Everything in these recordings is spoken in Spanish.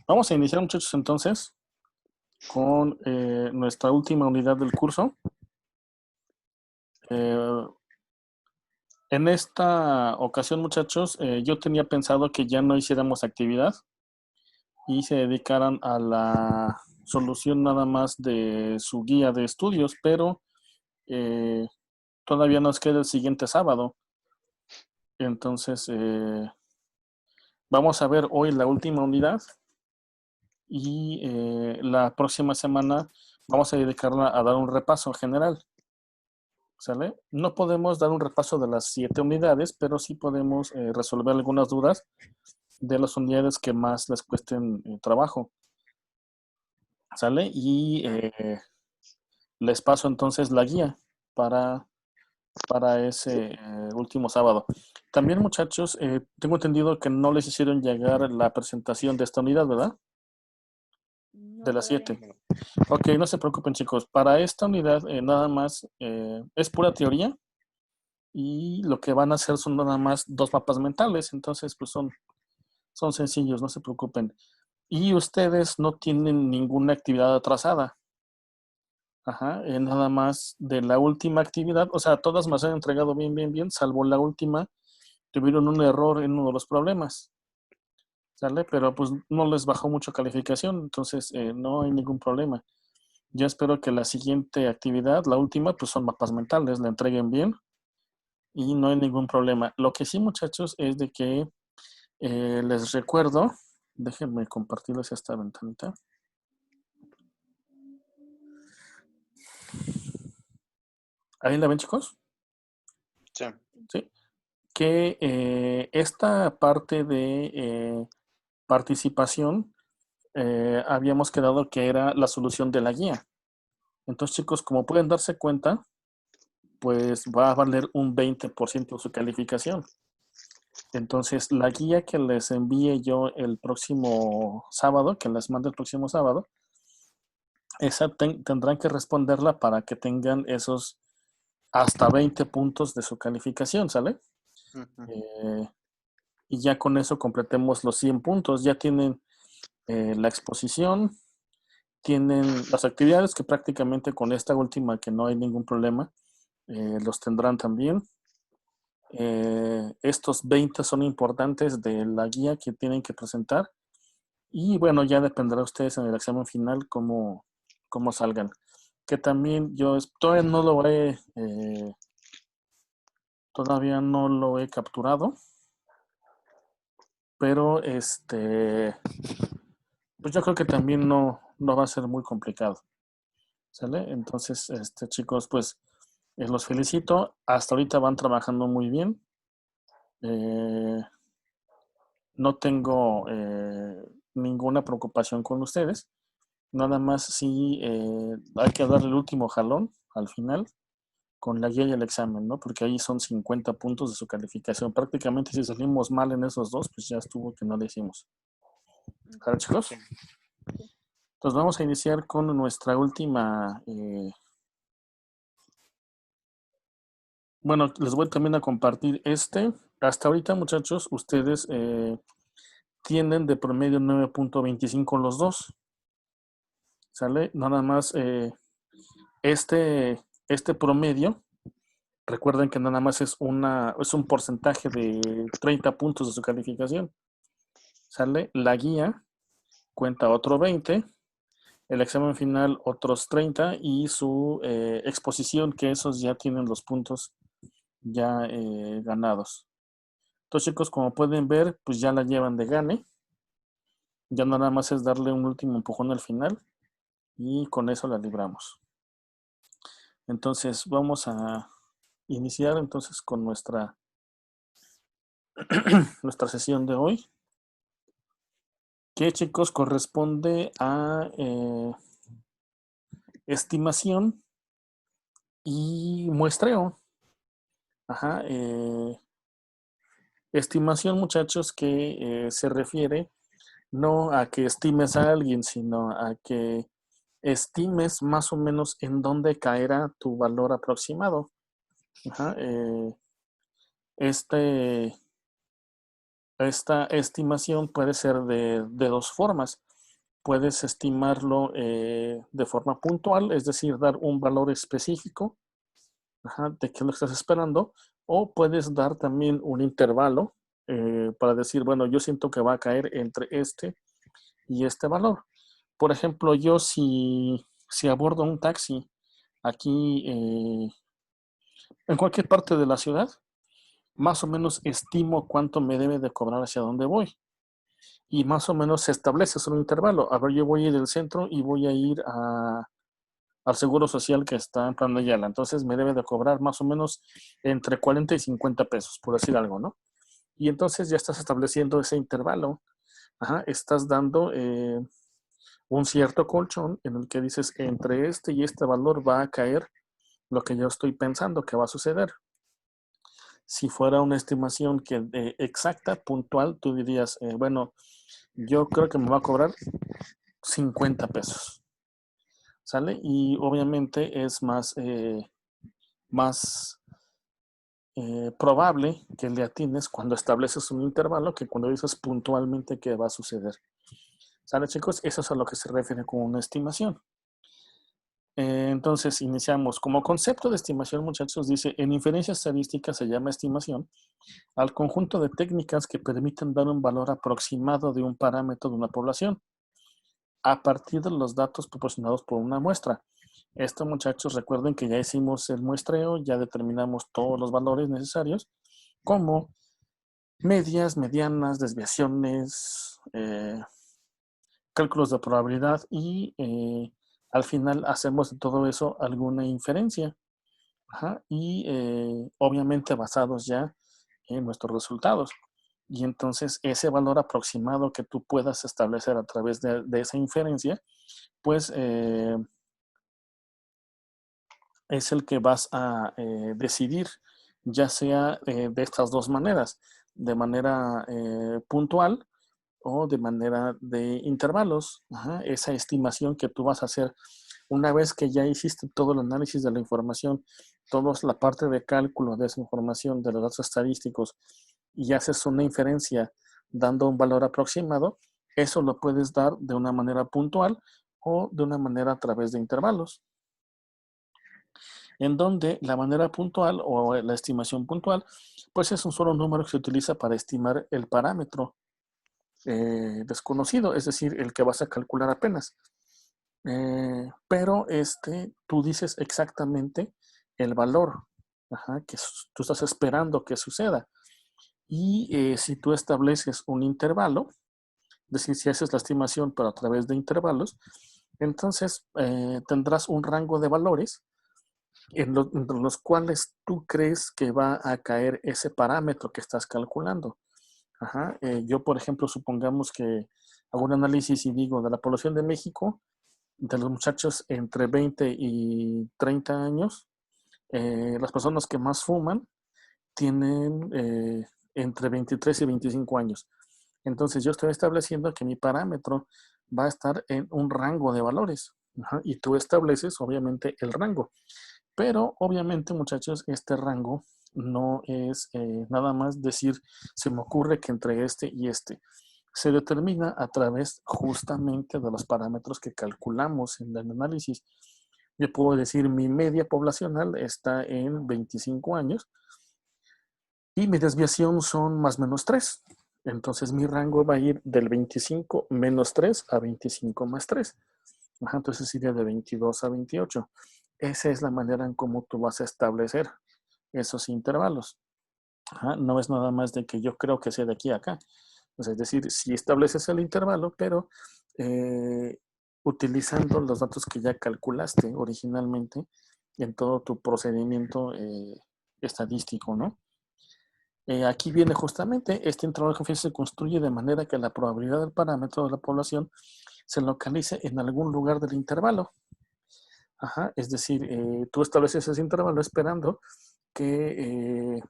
Vamos a iniciar, muchachos, entonces, con nuestra última unidad del curso. Eh, en esta ocasión, muchachos, yo tenía pensado que ya no hiciéramos actividad y se dedicaran a la solución nada más de su guía de estudios, pero eh, todavía nos queda el siguiente sábado. Entonces, vamos a ver hoy la última unidad y la próxima semana vamos a dedicarla a dar un repaso general. ¿Sale? No podemos dar un repaso de las 7 unidades, pero sí podemos resolver algunas dudas de las unidades que más les cuesten trabajo. ¿Sale? Y les paso entonces la guía para, para ese último sábado. También, muchachos, tengo entendido que no les hicieron llegar la presentación de esta unidad, ¿verdad? De No, las todavía 7. no. Ok, no se preocupen, chicos. Para esta unidad nada más es pura teoría y lo que van a hacer son nada más 2 mapas mentales, entonces pues son sencillos, no se preocupen. Y ustedes no tienen ninguna actividad atrasada. Ajá, nada más de la última actividad, o sea, todas me han entregado bien, bien, bien, salvo la última, tuvieron un error en uno de los problemas, ¿sale? Pero pues no les bajó mucho calificación, entonces no hay ningún problema. Yo espero que la siguiente actividad, la última, pues son mapas mentales, la entreguen bien y no hay ningún problema. Lo que sí, muchachos, es de que les recuerdo, déjenme compartirles esta ventanita. ¿Ahí la ven, chicos? Sí. Sí. Que esta parte de participación habíamos quedado que era la solución de la guía. Entonces, chicos, como pueden darse cuenta, pues va a valer un 20% de su calificación. Entonces, la guía que les envíe yo el próximo sábado, que les mande el próximo sábado, esa tendrán que responderla para que tengan esos hasta 20 puntos de su calificación, ¿sale? Ujú. Eh, y ya con eso completemos los 100 puntos. Ya tienen la exposición, tienen las actividades que prácticamente con esta última, que no hay ningún problema, los tendrán también. Estos 20 son importantes de la guía que tienen que presentar. Y bueno, ya dependerá de ustedes en el examen final cómo salgan. Que también yo todavía no lo he capturado, pero pues yo creo que también no va a ser muy complicado, ¿sale? Entonces, chicos, pues los felicito. Hasta ahorita van trabajando muy bien. Eh, no tengo ninguna preocupación con ustedes. Nada más sí hay que darle el último jalón al final con la guía y el examen, ¿no? Porque ahí son 50 puntos de su calificación. Prácticamente si salimos mal en esos dos, pues ya estuvo que no le hicimos. ¿Claro, chicos? Sí. Entonces vamos a iniciar con nuestra última. Bueno, les voy también a compartir este. Hasta ahorita, muchachos, ustedes tienen de promedio 9.25 los dos. ¿Sale? Nada más este, este promedio. Recuerden que nada más es un porcentaje de 30 puntos de su calificación. ¿Sale? La guía cuenta otro 20, el examen final otros 30 y su exposición, que esos ya tienen los puntos ya ganados. Entonces, chicos, como pueden ver, pues ya la llevan de gane. Ya nada más es darle un último empujón al final y con eso la libramos. Entonces, vamos a iniciar entonces con nuestra sesión de hoy, que, chicos, corresponde a estimación y muestreo. Ajá, estimación, muchachos, que se refiere no a que estimes a alguien, sino a que estimes más o menos en dónde caerá tu valor aproximado. Ajá, este, esta estimación puede ser de dos formas. puedes estimarlo de forma puntual, es decir, dar un valor específico, de qué lo estás esperando, o puedes dar también un intervalo para decir, bueno, yo siento que va a caer entre este y este valor. Por ejemplo, yo si abordo un taxi aquí en cualquier parte de la ciudad, más o menos estimo cuánto me debe de cobrar hacia dónde voy. Y más o menos se establece un intervalo. A ver, yo voy a ir del centro y voy a ir al Seguro Social que está en Plan de Ayala. Entonces me debe de cobrar más o menos entre 40 y 50 pesos, por decir algo, ¿no? Y entonces ya estás estableciendo ese intervalo. Estás dando un cierto colchón en el que dices, entre este y este valor va a caer lo que yo estoy pensando que va a suceder. Si fuera una estimación exacta, puntual, tú dirías, bueno, yo creo que me va a cobrar 50 pesos, ¿sale? Y obviamente es más probable que le atines cuando estableces un intervalo que cuando dices puntualmente qué va a suceder. ¿Sale, chicos? Eso es a lo que se refiere con una estimación. Entonces, iniciamos. Como concepto de estimación, muchachos, dice, en inferencia estadística se llama estimación al conjunto de técnicas que permiten dar un valor aproximado de un parámetro de una población a partir de los datos proporcionados por una muestra. Esto, muchachos, recuerden que ya hicimos el muestreo, ya determinamos todos los valores necesarios, como medias, medianas, desviaciones, cálculos de probabilidad y al final hacemos de todo eso alguna inferencia. Y obviamente basados ya en nuestros resultados. Y entonces ese valor aproximado que tú puedas establecer a través de esa inferencia, pues es el que vas a decidir, ya sea de estas dos maneras, de manera puntual o de manera de intervalos. Esa estimación que tú vas a hacer una vez que ya hiciste todo el análisis de la información, toda la parte de cálculo de esa información, de los datos estadísticos, y haces una inferencia dando un valor aproximado, eso lo puedes dar de una manera puntual o de una manera a través de intervalos. En donde la manera puntual o la estimación puntual, pues es un solo número que se utiliza para estimar el parámetro desconocido, es decir, el que vas a calcular apenas. Pero tú dices exactamente el valor que tú estás esperando que suceda. Y si tú estableces un intervalo, es decir, si haces la estimación pero a través de intervalos, entonces tendrás un rango de valores entre los cuales tú crees que va a caer ese parámetro que estás calculando. Yo, por ejemplo, supongamos que hago un análisis y digo de la población de México, de los muchachos entre 20 y 30 años, las personas que más fuman tienen entre 23 y 25 años. Entonces yo estoy estableciendo que mi parámetro va a estar en un rango de valores. Y tú estableces obviamente el rango. Pero obviamente, muchachos, este rango no es nada más decir, se me ocurre que entre este y este. Se determina a través justamente de los parámetros que calculamos en el análisis. Yo puedo decir, mi media poblacional está en 25 años y mi desviación son más o menos 3. Entonces mi rango va a ir del 25 menos 3 a 25 más 3. Entonces iría de 22 a 28. Esa es la manera en cómo tú vas a establecer esos intervalos. No es nada más de que yo creo que sea de aquí a acá. Es decir, si estableces el intervalo, pero utilizando los datos que ya calculaste originalmente en todo tu procedimiento estadístico, ¿no? Aquí viene justamente, este intervalo de confianza se construye de manera que la probabilidad del parámetro de la población se localice en algún lugar del intervalo. Es decir, tú estableces ese intervalo esperando que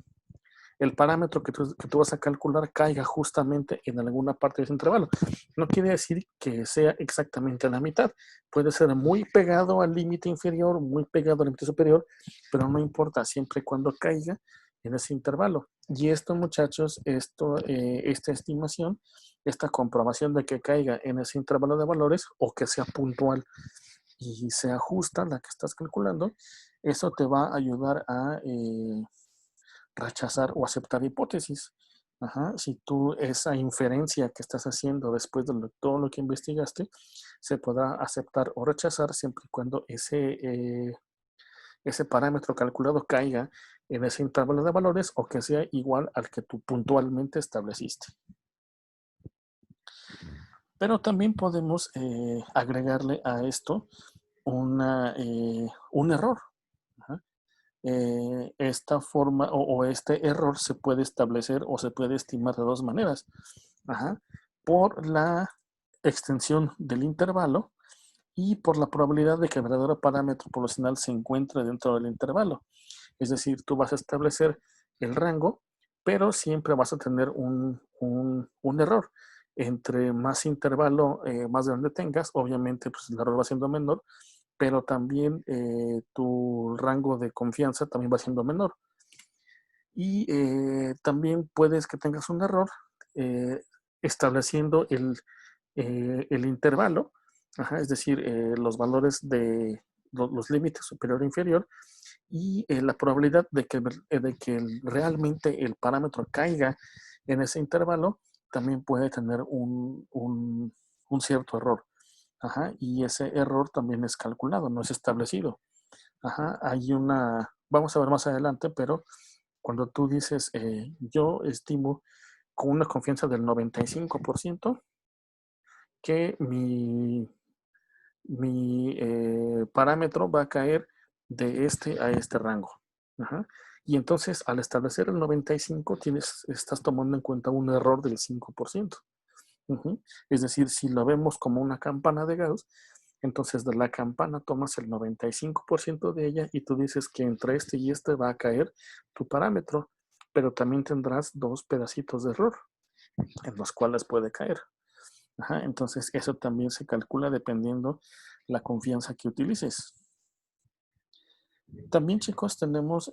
el parámetro que tú vas a calcular caiga justamente en alguna parte de ese intervalo. No quiere decir que sea exactamente la mitad. Puede ser muy pegado al límite inferior, muy pegado al límite superior, pero no importa, siempre y cuando caiga en ese intervalo. Y esto, muchachos, esta estimación esta comprobación de que caiga en ese intervalo de valores o que sea puntual y se ajusta la que estás calculando, eso te va a ayudar a rechazar o aceptar hipótesis. Ajá. Si tú esa inferencia que estás haciendo después de todo lo que investigaste, se podrá aceptar o rechazar siempre y cuando ese parámetro calculado caiga en ese intervalo de valores o que sea igual al que tú puntualmente estableciste. Pero también podemos agregarle a esto un error. Ajá. Esta forma o este error se puede establecer o se puede estimar de dos maneras. Ajá. Por la extensión del intervalo y por la probabilidad de que el verdadero parámetro poblacional se encuentre dentro del intervalo. Es decir, tú vas a establecer el rango, pero siempre vas a tener un error. Entre más intervalo más grande tengas, obviamente pues el error va siendo menor, pero también tu rango de confianza también va siendo menor. Y también puedes que tengas un error estableciendo el intervalo, ajá, es decir, los valores de los límites superior e inferior, y la probabilidad de que realmente el parámetro caiga en ese intervalo también puede tener un cierto error. Ajá, y ese error también es calculado, no es establecido. Ajá, vamos a ver más adelante, pero cuando tú dices, yo estimo con una confianza del 95% que mi parámetro va a caer de este a este rango. Ajá. Y entonces, al establecer el 95, estás tomando en cuenta un error del 5%. Uh-huh. Es decir, si lo vemos como una campana de Gauss, entonces de la campana tomas el 95% de ella y tú dices que entre este y este va a caer tu parámetro, pero también tendrás dos pedacitos de error en los cuales puede caer. Ajá, entonces eso también se calcula dependiendo la confianza que utilices. También, chicos, tenemos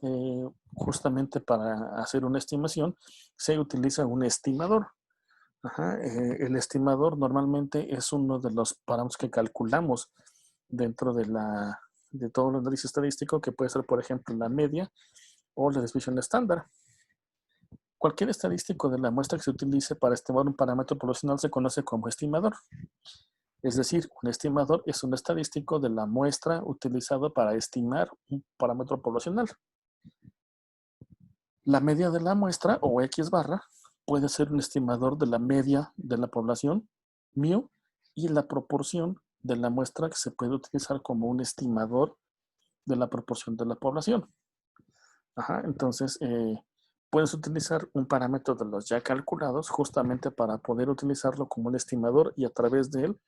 justamente para hacer una estimación, se utiliza un estimador. Ajá, el estimador normalmente es uno de los parámetros que calculamos dentro de todo el análisis estadístico, que puede ser, por ejemplo, la media o la desviación estándar. Cualquier estadístico de la muestra que se utilice para estimar un parámetro poblacional se conoce como estimador. Es decir, un estimador es un estadístico de la muestra utilizado para estimar un parámetro poblacional. La media de la muestra, o X barra, puede ser un estimador de la media de la población, μ, y la proporción de la muestra que se puede utilizar como un estimador de la proporción de la población. Ajá, entonces, puedes utilizar un parámetro de los ya calculados justamente para poder utilizarlo como un estimador y a través de él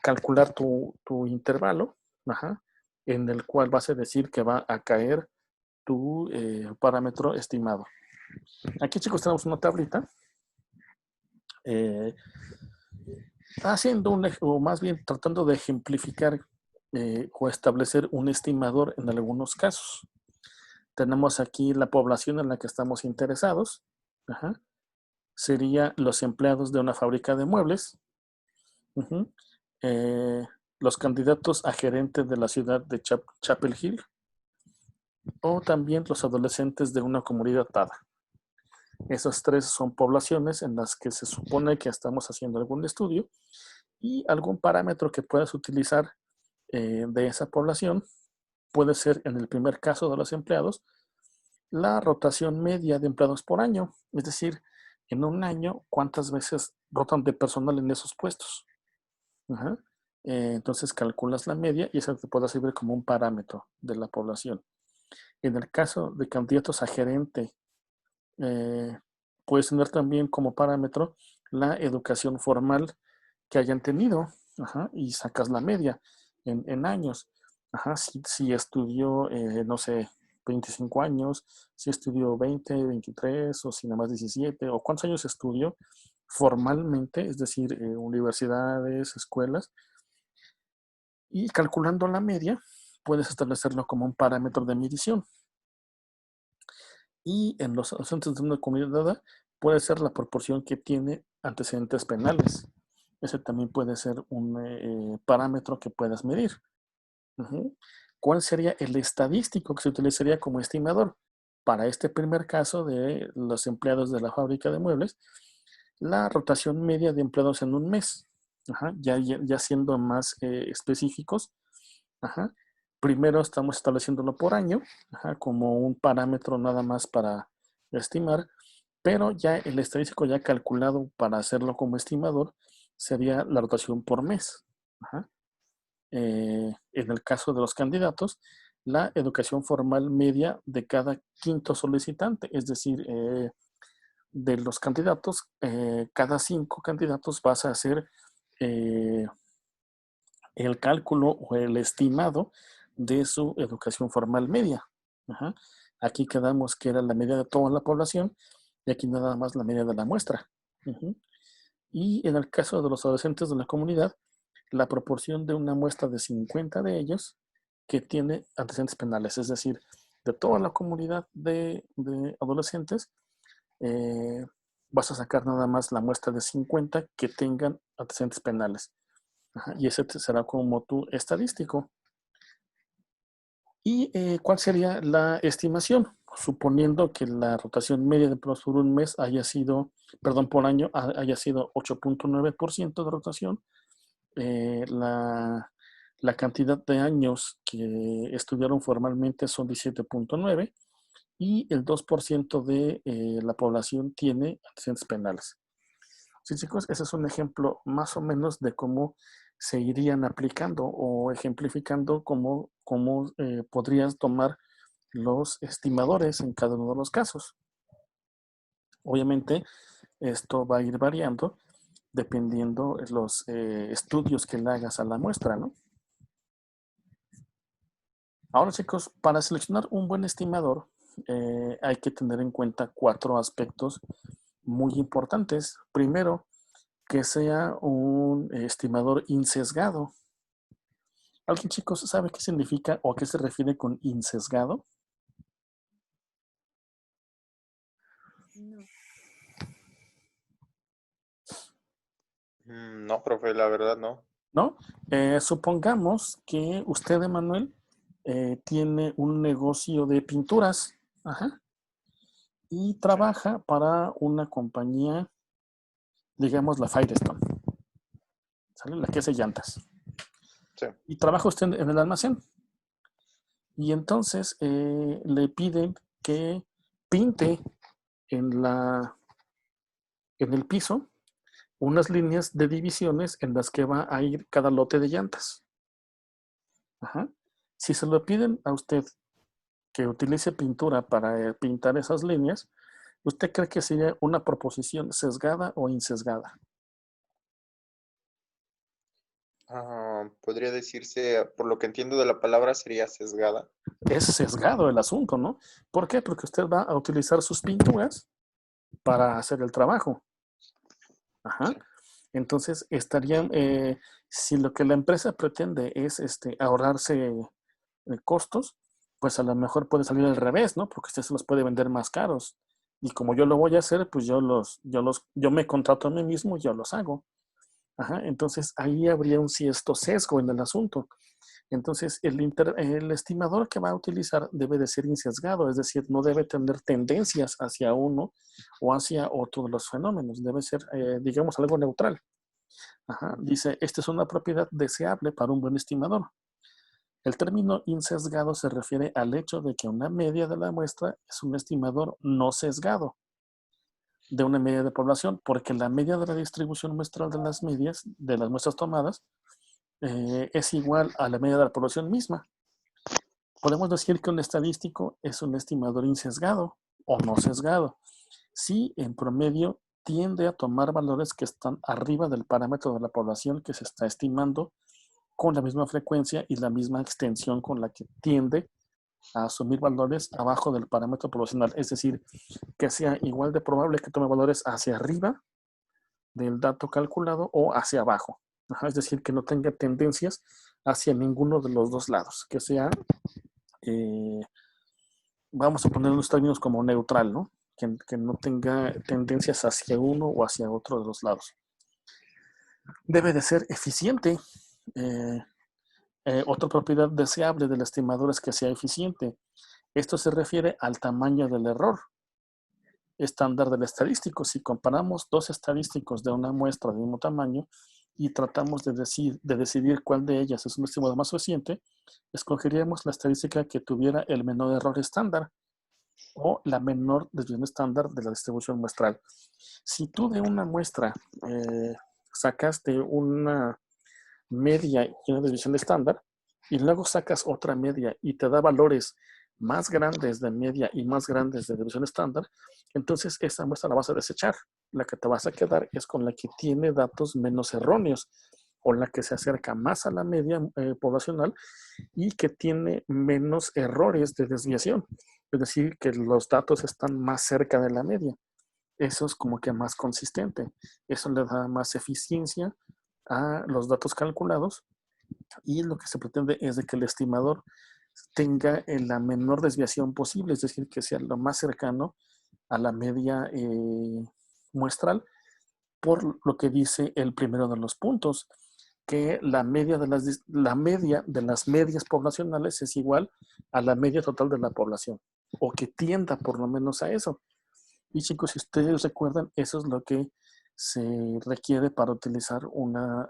calcular tu intervalo, ajá, en el cual vas a decir que va a caer tu parámetro estimado. Aquí, chicos, tenemos una tablita haciendo o más bien tratando de ejemplificar o establecer un estimador en algunos casos. Tenemos aquí la población en la que estamos interesados. Ajá. Sería los empleados de una fábrica de muebles. Uh-huh. Los candidatos a gerente de la ciudad de Chapel Hill. O también los adolescentes de una comunidad dada. Esas tres son poblaciones en las que se supone que estamos haciendo algún estudio y algún parámetro que puedas utilizar de esa población puede ser, en el primer caso de los empleados, la rotación media de empleados por año. Es decir, en un año, ¿cuántas veces rotan de personal en esos puestos? Ajá. Entonces calculas la media y eso te puede servir como un parámetro de la población. En el caso de candidatos a gerente, puedes tener también como parámetro la educación formal que hayan tenido, ajá, y sacas la media en años. Ajá, si estudió, no sé, 25 años, si estudió 20, 23 o si nada más 17, o cuántos años estudió formalmente, es decir, universidades, escuelas, y calculando la media, puedes establecerlo como un parámetro de medición. Y en los docentes de una comunidad dada, puede ser la proporción que tiene antecedentes penales. Ese también puede ser un parámetro que puedas medir. Ujú. ¿Cuál sería el estadístico que se utilizaría como estimador? Para este primer caso de los empleados de la fábrica de muebles, la rotación media de empleados en un mes. Ajá, ya siendo más específicos, ajá, primero estamos estableciéndolo por año, ajá, como un parámetro nada más para estimar, pero ya el estadístico ya calculado para hacerlo como estimador sería la rotación por mes. Ajá. En el caso de los candidatos, la educación formal media de cada quinto solicitante, es decir, de los candidatos, cada 5 candidatos vas a hacer eh, el cálculo o el estimado de su educación formal media. Ajá. Aquí quedamos que era la media de toda la población y aquí nada más la media de la muestra. Ujú. Y en el caso de los adolescentes de la comunidad, la proporción de una muestra de 50 de ellos que tiene antecedentes penales, es decir, de toda la comunidad de adolescentes, eh, vas a sacar nada más la muestra de 50 que tengan antecedentes penales. Ajá, y ese será como tu estadístico. ¿Y cuál sería la estimación? Suponiendo que la rotación media de empleados por un mes haya sido, perdón, por año haya sido 8.9% de rotación, la cantidad de años que estudiaron formalmente son 17.9 y el 2% de la población tiene antecedentes penales. Sí, chicos, ese es un ejemplo más o menos de cómo se irían aplicando o ejemplificando cómo podrías tomar los estimadores en cada uno de los casos. Obviamente, esto va a ir variando dependiendo los estudios que le hagas a la muestra, ¿no? Ahora, chicos, para seleccionar un buen estimador, hay que tener en cuenta 4 aspectos muy importantes. Primero, que sea un estimador insesgado. ¿Alguien, chicos, sabe qué significa o a qué se refiere con insesgado? No. No, profe, la verdad no. ¿No? Supongamos que usted, Emanuel, tiene un negocio de pinturas, ajá, y Sí, trabaja para una compañía, digamos la Firestone, ¿sale? La que hace llantas. sí. Y trabaja usted en el almacén. Y entonces le piden que pinte en, en el piso unas líneas de divisiones en las que va a ir cada lote de llantas. Ajá. Si se lo piden a usted que utilice pintura para pintar esas líneas, ¿usted cree que sería una proposición sesgada o insesgada? Podría decirse, por lo que entiendo de la palabra, sería sesgada. Es sesgado el asunto, ¿no? ¿Por qué? Porque usted va a utilizar sus pinturas para hacer el trabajo. Ajá. Sí. Entonces, estarían, si lo que la empresa pretende es ahorrarse costos, pues a lo mejor puede salir al revés, ¿no? Porque usted se los puede vender más caros. Y como yo lo voy a hacer, pues yo me contrato a mí mismo y yo los hago. Ajá. Entonces, ahí habría un cierto sesgo en el asunto. Entonces, el estimador que va a utilizar debe de ser insesgado, es decir, no debe tener tendencias hacia uno o hacia otro de los fenómenos. Debe ser, digamos, algo neutral. Ajá. Dice, esta es una propiedad deseable para un buen estimador. El término insesgado se refiere al hecho de que una media de la muestra es un estimador no sesgado de una media de población, porque la media de la distribución muestral de las medias, de las muestras tomadas, es igual a la media de la población misma. Podemos decir que un estadístico es un estimador insesgado o no sesgado, si en promedio tiende a tomar valores que están arriba del parámetro de la población que se está estimando con la misma frecuencia y la misma extensión con la que tiende a asumir valores abajo del parámetro poblacional, es decir, que sea igual de probable que tome valores hacia arriba del dato calculado o hacia abajo. Ajá, es decir, que no tenga tendencias hacia ninguno de los dos lados, que sea, vamos a poner los términos como neutral, ¿no? que no tenga tendencias hacia uno o hacia otro de los lados. Debe de ser eficiente. Otra propiedad deseable del estimador es que sea eficiente. Esto se refiere al tamaño del error estándar del estadístico. Si comparamos dos estadísticos de una muestra de mismo tamaño y tratamos de decidir cuál de ellas es un estimador más eficiente, escogeríamos la estadística que tuviera el menor error estándar o la menor desviación estándar de la distribución muestral. Si tú de una muestra sacaste una media y una desviación estándar y luego sacas otra media y te da valores más grandes de media y más grandes de desviación estándar, entonces esa muestra la vas a desechar. La que te vas a quedar es con la que tiene datos menos erróneos o la que se acerca más a la media poblacional y que tiene menos errores de desviación. Es decir, que los datos están más cerca de la media. Eso es como que más consistente. Eso le da más eficiencia a los datos calculados y lo que se pretende es de que el estimador tenga la menor desviación posible, es decir, que sea lo más cercano a la media muestral, por lo que dice el primero de los puntos, que la media de las medias poblacionales es igual a la media total de la población, o que tienda por lo menos a eso. Y chicos, si ustedes recuerdan, eso es lo que se requiere para utilizar una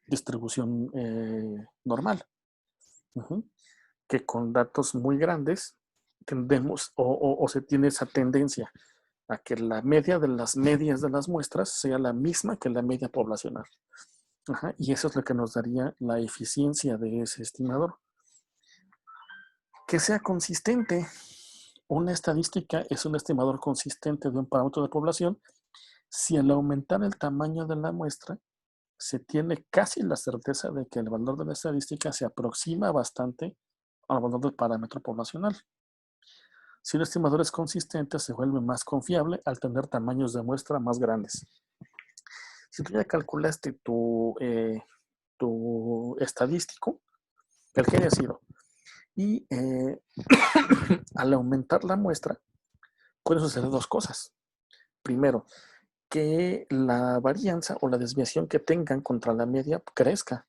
distribución normal. Que con datos muy grandes tendemos o se tiene esa tendencia a que la media de las medias de las muestras sea la misma que la media poblacional. Y eso es lo que nos daría la eficiencia de ese estimador. Que sea consistente. Una estadística es un estimador consistente de un parámetro de población si al aumentar el tamaño de la muestra se tiene casi la certeza de que el valor de la estadística se aproxima bastante al valor del parámetro poblacional. Si un estimador es consistente, se vuelve más confiable al tener tamaños de muestra más grandes. Si tú ya calculaste tu estadístico, el que haya sido, y al aumentar la muestra, pueden suceder dos cosas. Primero, que la varianza o la desviación que tengan contra la media crezca.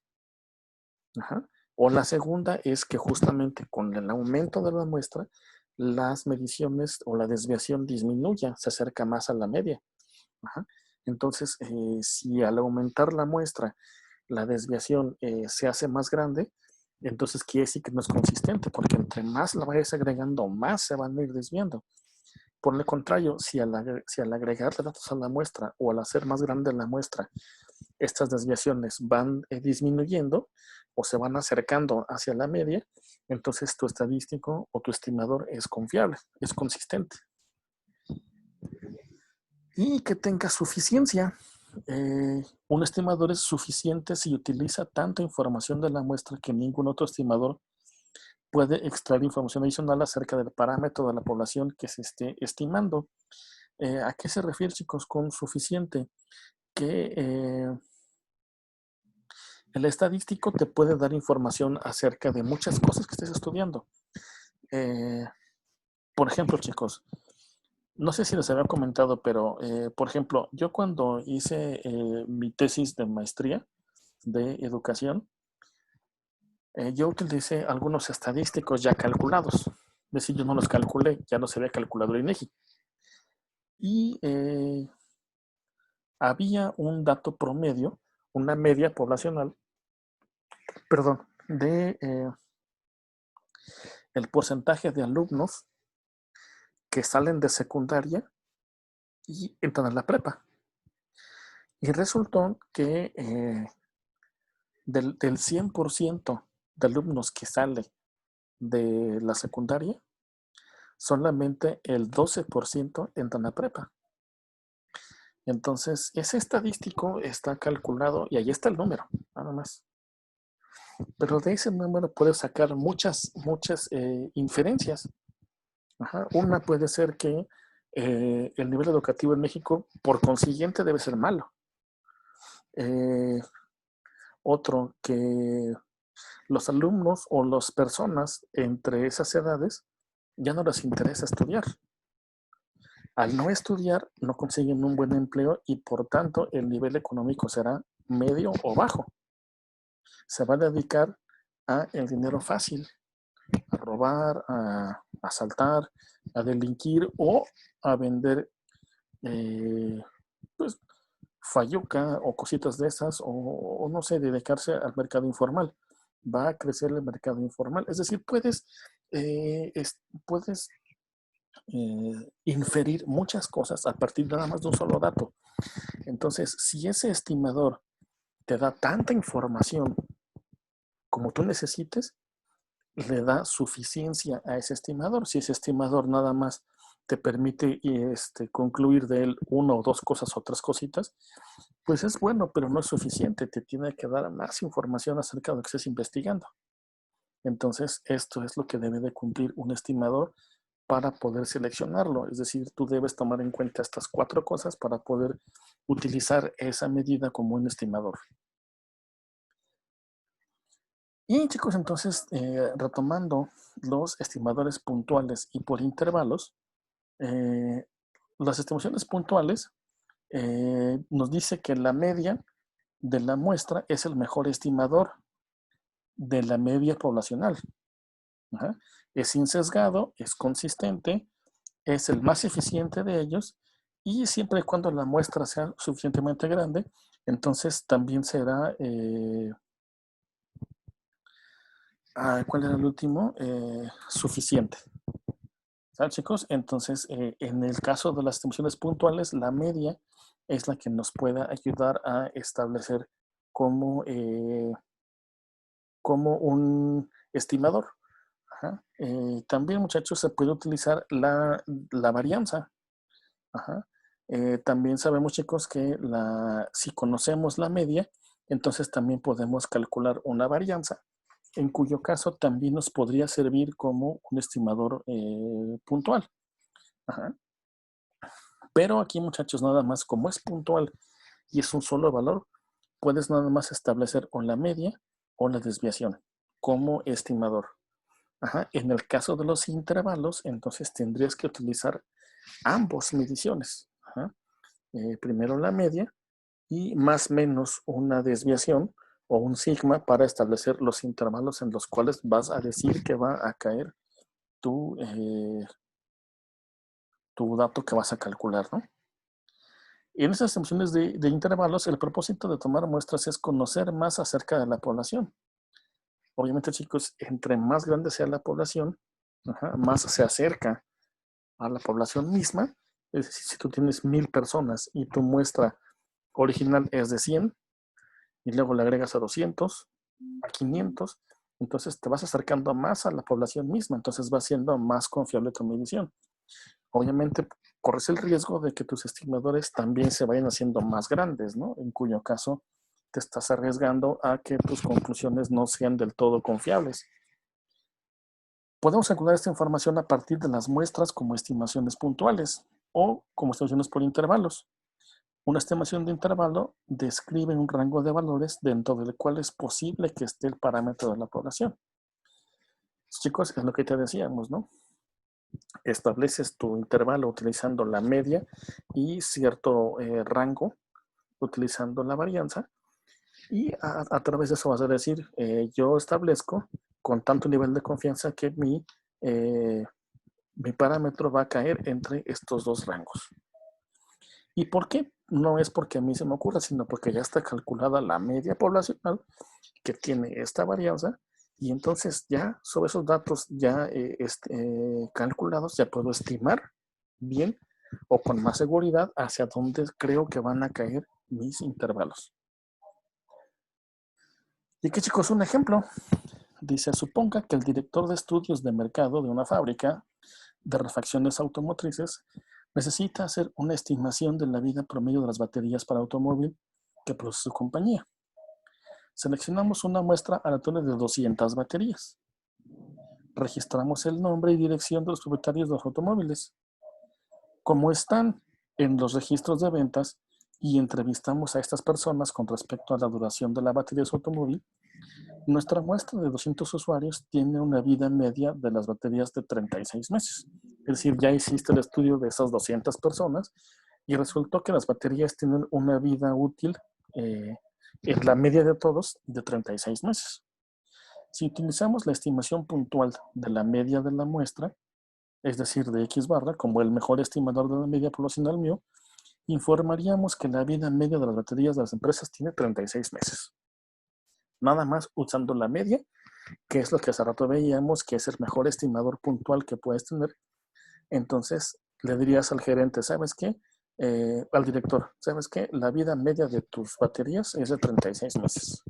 O la segunda es que justamente con el aumento de la muestra, las mediciones o la desviación disminuya, se acerca más a la media. Entonces, si al aumentar la muestra, la desviación se hace más grande, entonces quiere decir que no es consistente, porque entre más la vayas agregando, más se van a ir desviando. Por el contrario, si al agregarle datos a la muestra o al hacer más grande la muestra, estas desviaciones van disminuyendo o se van acercando hacia la media, entonces tu estadístico o tu estimador es confiable, es consistente. Y que tenga suficiencia. Un estimador es suficiente si utiliza tanta información de la muestra que ningún otro estimador puede extraer información adicional acerca del parámetro de la población que se esté estimando. ¿A qué se refiere, chicos, con suficiente? Que el estadístico te puede dar información acerca de muchas cosas que estés estudiando. Por ejemplo, chicos, no sé si les había comentado, pero por ejemplo, yo cuando hice mi tesis de maestría de educación, yo utilicé algunos estadísticos ya calculados. Es decir, yo no los calculé, ya los había calculado el INEGI. Y había un dato promedio, una media poblacional, perdón, de el porcentaje de alumnos que salen de secundaria y entran a la prepa. Y resultó que del 100% de alumnos que sale de la secundaria, solamente el 12% entran a prepa. Entonces, ese estadístico está calculado y ahí está el número, nada más. Pero de ese número puedes sacar muchas inferencias. Una puede ser que el nivel educativo en México, por consiguiente, debe ser malo. Otro, que los alumnos o las personas entre esas edades ya no les interesa estudiar. Al no estudiar, no consiguen un buen empleo y por tanto el nivel económico será medio o bajo. Se va a dedicar a el dinero fácil, a robar, a asaltar, a delinquir o a vender pues, fayuca o cositas de esas o no sé, dedicarse al mercado informal. Va a crecer el mercado informal. Es decir, puedes inferir muchas cosas a partir nada más de un solo dato. Entonces, si ese estimador te da tanta información como tú necesites, le da suficiencia a ese estimador. Si ese estimador nada más te permite concluir de él una o dos cosas o tres cositas, pues es bueno, pero no es suficiente. Te tiene que dar más información acerca de lo que estés investigando. Entonces, esto es lo que debe de cumplir un estimador para poder seleccionarlo. Es decir, tú debes tomar en cuenta estas 4 cosas para poder utilizar esa medida como un estimador. Y chicos, entonces, retomando los estimadores puntuales y por intervalos, las estimaciones puntuales nos dice que la media de la muestra es el mejor estimador de la media poblacional. Ajá. Es insesgado, es consistente, es el más eficiente de ellos y siempre y cuando la muestra sea suficientemente grande, entonces también será, ¿cuál era el último? Suficiente. ¿Saben, chicos? Entonces, en el caso de las estimaciones puntuales, la media es la que nos pueda ayudar a establecer como, como un estimador. Ajá. También, muchachos, se puede utilizar la varianza. Ajá. También sabemos, chicos, que si conocemos la media, entonces también podemos calcular una varianza, en cuyo caso también nos podría servir como un estimador puntual. Ajá. Pero aquí, muchachos, nada más, como es puntual y es un solo valor, puedes nada más establecer o la media o la desviación como estimador. Ajá. En el caso de los intervalos, entonces tendrías que utilizar ambos mediciones. Ajá. Primero la media y más o menos una desviación o un sigma para establecer los intervalos en los cuales vas a decir que va a caer tu, tu dato que vas a calcular, ¿no? En esas estimaciones de intervalos, el propósito de tomar muestras es conocer más acerca de la población. Obviamente, chicos, entre más grande sea la población, más se acerca a la población misma. Es decir, si tú tienes 1000 personas y tu muestra original es de 100 y luego le agregas a 200, a 500, entonces te vas acercando más a la población misma, entonces va siendo más confiable tu medición. Obviamente corres el riesgo de que tus estimadores también se vayan haciendo más grandes, ¿no? En cuyo caso te estás arriesgando a que tus conclusiones no sean del todo confiables. Podemos calcular esta información a partir de las muestras como estimaciones puntuales o como estimaciones por intervalos. Una estimación de intervalo describe un rango de valores dentro del cual es posible que esté el parámetro de la población. Chicos, es lo que te decíamos, ¿no? Estableces tu intervalo utilizando la media y cierto rango utilizando la varianza y a través de eso vas a decir, yo establezco con tanto nivel de confianza que mi parámetro va a caer entre estos dos rangos. ¿Y por qué? No es porque a mí se me ocurra, sino porque ya está calculada la media poblacional que tiene esta varianza y entonces ya sobre esos datos ya calculados ya puedo estimar bien o con más seguridad hacia dónde creo que van a caer mis intervalos. Y que, chicos, un ejemplo. Dice, suponga que el director de estudios de mercado de una fábrica de refacciones automotrices necesita hacer una estimación de la vida promedio de las baterías para automóvil que produce su compañía. Seleccionamos una muestra aleatoria de 200 baterías. Registramos el nombre y dirección de los propietarios de los automóviles. Como están en los registros de ventas y entrevistamos a estas personas con respecto a la duración de la batería de su automóvil, nuestra muestra de 200 usuarios tiene una vida media de las baterías de 36 meses. Es decir, ya hiciste el estudio de esas 200 personas y resultó que las baterías tienen una vida útil en la media de todos de 36 meses. Si utilizamos la estimación puntual de la media de la muestra, es decir, de X barra, como el mejor estimador de la media poblacional mío, informaríamos que la vida media de las baterías de las empresas tiene 36 meses. Nada más usando la media, que es lo que hace rato veíamos, que es el mejor estimador puntual que puedes tener. Entonces, le dirías al gerente, ¿sabes qué? Al director, ¿sabes qué? La vida media de tus baterías es de 36 meses.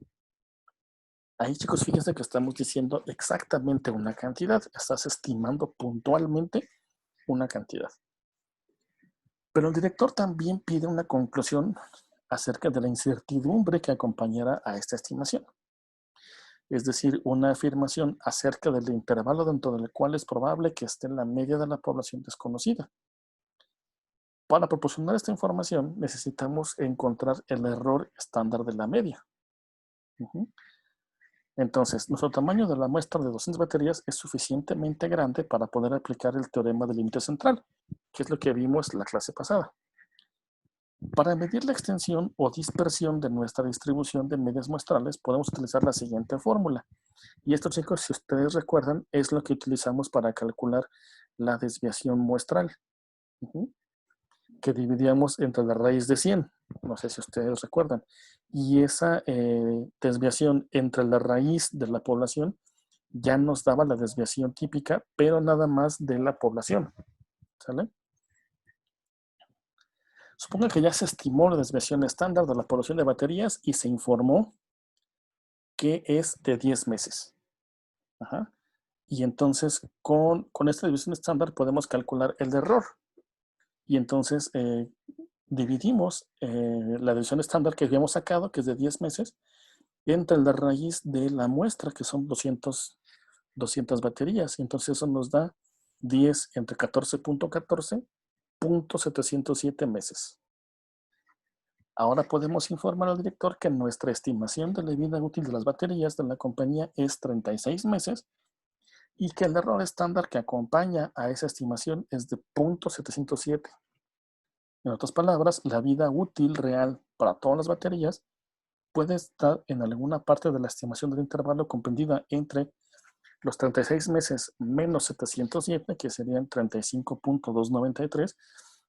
Ahí, chicos, fíjense que estamos diciendo exactamente una cantidad. Estás estimando puntualmente una cantidad. Pero el director también pide una conclusión acerca de la incertidumbre que acompañará a esta estimación. Es decir, una afirmación acerca del intervalo dentro del cual es probable que esté la media de la población desconocida. Para proporcionar esta información necesitamos encontrar el error estándar de la media. Entonces, nuestro tamaño de la muestra de 200 baterías es suficientemente grande para poder aplicar el teorema del límite central, que es lo que vimos la clase pasada. Para medir la extensión o dispersión de nuestra distribución de medias muestrales, podemos utilizar la siguiente fórmula. Y esto, chicos, si ustedes recuerdan, es lo que utilizamos para calcular la desviación muestral, que dividíamos entre la raíz de 100. No sé si ustedes recuerdan. Y esa desviación entre la raíz de la población ya nos daba la desviación típica, pero nada más de la población. ¿Sale? Supongo que ya se estimó la desviación estándar de la población de baterías y se informó que es de 10 meses. Ajá. Y entonces con esta desviación estándar podemos calcular el error. Y entonces dividimos la desviación estándar que habíamos sacado, que es de 10 meses, entre la raíz de la muestra, que son 200 baterías. Y entonces eso nos da 10 entre 14.14, 707 meses. Ahora podemos informar al director que nuestra estimación de la vida útil de las baterías de la compañía es 36 meses y que el error estándar que acompaña a esa estimación es de 0.707. En otras palabras, la vida útil real para todas las baterías puede estar en alguna parte de la estimación del intervalo comprendida entre los 36 meses menos 707, que serían 35.293,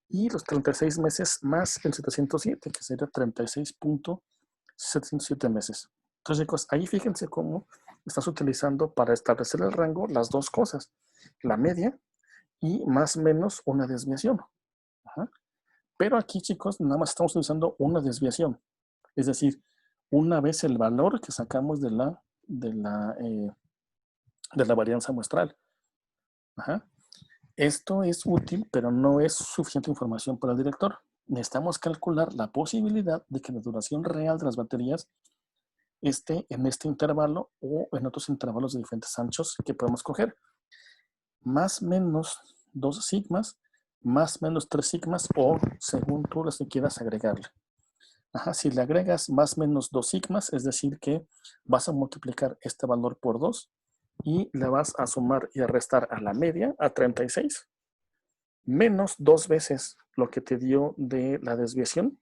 y los 36 meses más el 707, que sería 36.707 meses. Entonces, chicos, ahí fíjense cómo estás utilizando para establecer el rango las dos cosas, la media y más o menos una desviación. Ajá. Pero aquí, chicos, nada más estamos utilizando una desviación. Es decir, una vez el valor que sacamos de la varianza muestral. Ajá. Esto es útil, pero no es suficiente información para el director. Necesitamos calcular la posibilidad de que la duración real de las baterías esté en este intervalo o en otros intervalos de diferentes anchos que podemos coger. Más menos 2 sigmas, más menos 3 sigmas o según tú las que quieras agregarle. Ajá, si le agregas más menos 2 sigmas, es decir que vas a multiplicar este valor por 2 y le vas a sumar y a restar a la media, a 36, menos 2 veces lo que te dio de la desviación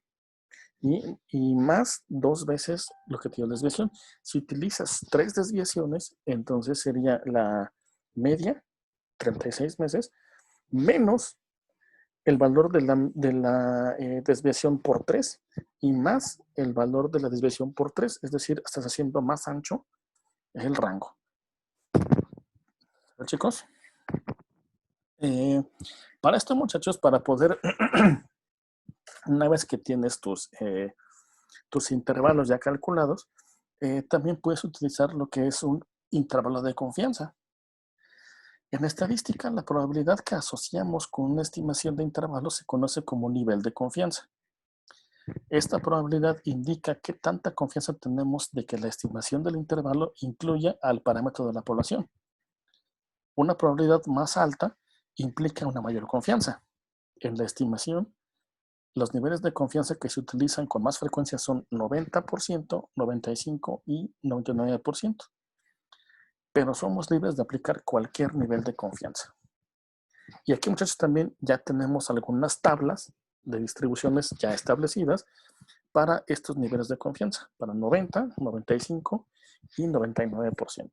y más 2 veces lo que te dio la desviación. Si utilizas 3 desviaciones, entonces sería la media, 36 meses, menos el valor de la desviación por 3 y más el valor de la desviación por 3, es decir, estás haciendo más ancho el rango. ¿Pero, chicos? Para esto, muchachos, para poder, una vez que tienes tus intervalos ya calculados, también puedes utilizar lo que es un intervalo de confianza. En estadística, la probabilidad que asociamos con una estimación de intervalos se conoce como nivel de confianza. Esta probabilidad indica qué tanta confianza tenemos de que la estimación del intervalo incluya al parámetro de la población. Una probabilidad más alta implica una mayor confianza. En la estimación, los niveles de confianza que se utilizan con más frecuencia son 90%, 95% y 99%. Pero somos libres de aplicar cualquier nivel de confianza. Y aquí, muchachos, también ya tenemos algunas tablas de distribuciones ya establecidas para estos niveles de confianza, para 90, 95 y 99%.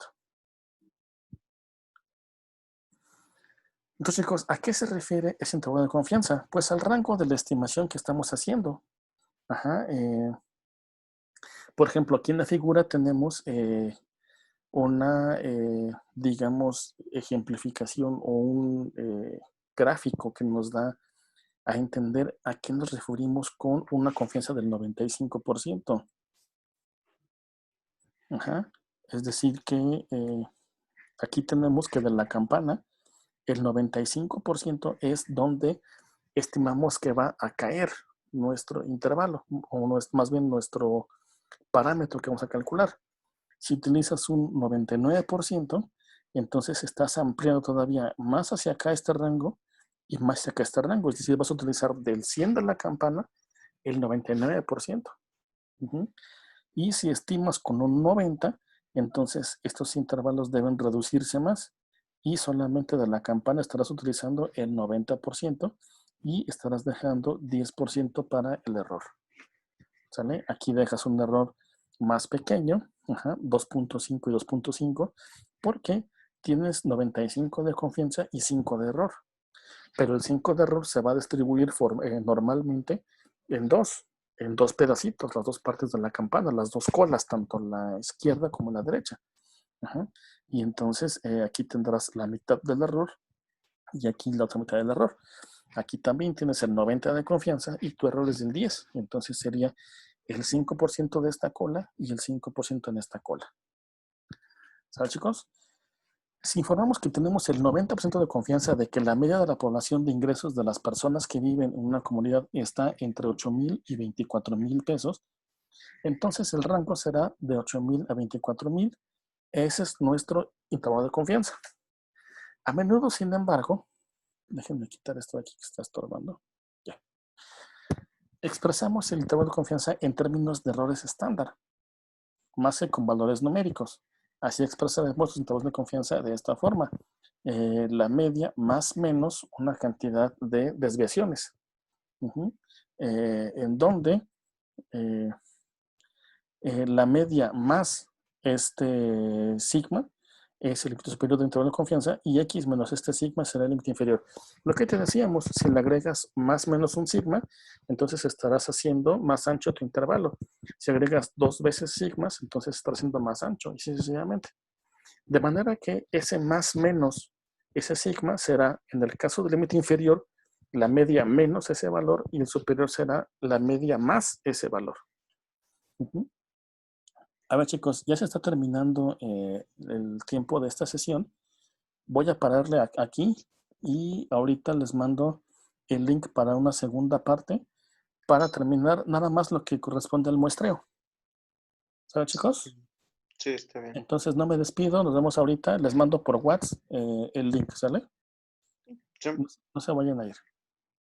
Entonces, chicos, ¿a qué se refiere ese intervalo de confianza? Pues al rango de la estimación que estamos haciendo. Ajá, por ejemplo, aquí en la figura tenemos una, digamos, ejemplificación o un gráfico que nos da a entender a qué nos referimos con una confianza del 95%. Ajá. Es decir, que aquí tenemos que de la campana, el 95% es donde estimamos que va a caer nuestro intervalo, o más bien nuestro parámetro que vamos a calcular. Si utilizas un 99%, entonces estás ampliando todavía más hacia acá este rango y más hacia acá este rango. Es decir, vas a utilizar del 100 de la campana el 99%. Y si estimas con un 90, entonces estos intervalos deben reducirse más y solamente de la campana estarás utilizando el 90% y estarás dejando 10% para el error. ¿Sale? Aquí dejas un error más pequeño, 2.5 y 2.5, porque tienes 95 de confianza y 5 de error. Pero el 5 de error se va a distribuir normalmente en dos pedacitos, las dos partes de la campana, las dos colas, tanto la izquierda como la derecha. Y entonces aquí tendrás la mitad del error y aquí la otra mitad del error. Aquí también tienes el 90 de confianza y tu error es del 10. Entonces sería el 5% de esta cola y el 5% en esta cola. ¿Sabes, chicos? Si informamos que tenemos el 90% de confianza de que la media de la población de ingresos de las personas que viven en una comunidad está entre 8,000 y 24,000 pesos, entonces el rango será de 8,000 a 24,000. Ese es nuestro intervalo de confianza. A menudo, sin embargo, déjenme quitar esto de aquí que está estorbando. Ya. Expresamos el intervalo de confianza en términos de errores estándar, más que con valores numéricos. Así expresaremos los intervalos de confianza de esta forma. La media más menos una cantidad de desviaciones. En donde la media más este sigma es el límite superior del intervalo de confianza y x menos este sigma será el límite inferior. Lo que te decíamos, si le agregas más menos un sigma, entonces estarás haciendo más ancho tu intervalo. Si agregas 2 veces sigmas, entonces estarás haciendo más ancho y sucesivamente. De manera que ese más menos ese sigma será, en el caso del límite inferior, la media menos ese valor y el superior será la media más ese valor. A ver, chicos, ya se está terminando el tiempo de esta sesión. Voy a pararle aquí y ahorita les mando el link para una segunda parte para terminar nada más lo que corresponde al muestreo. ¿Saben, chicos? Sí, está bien. Entonces no me despido, nos vemos ahorita. Les mando por WhatsApp el link, ¿sale? Sí. No se vayan a ir.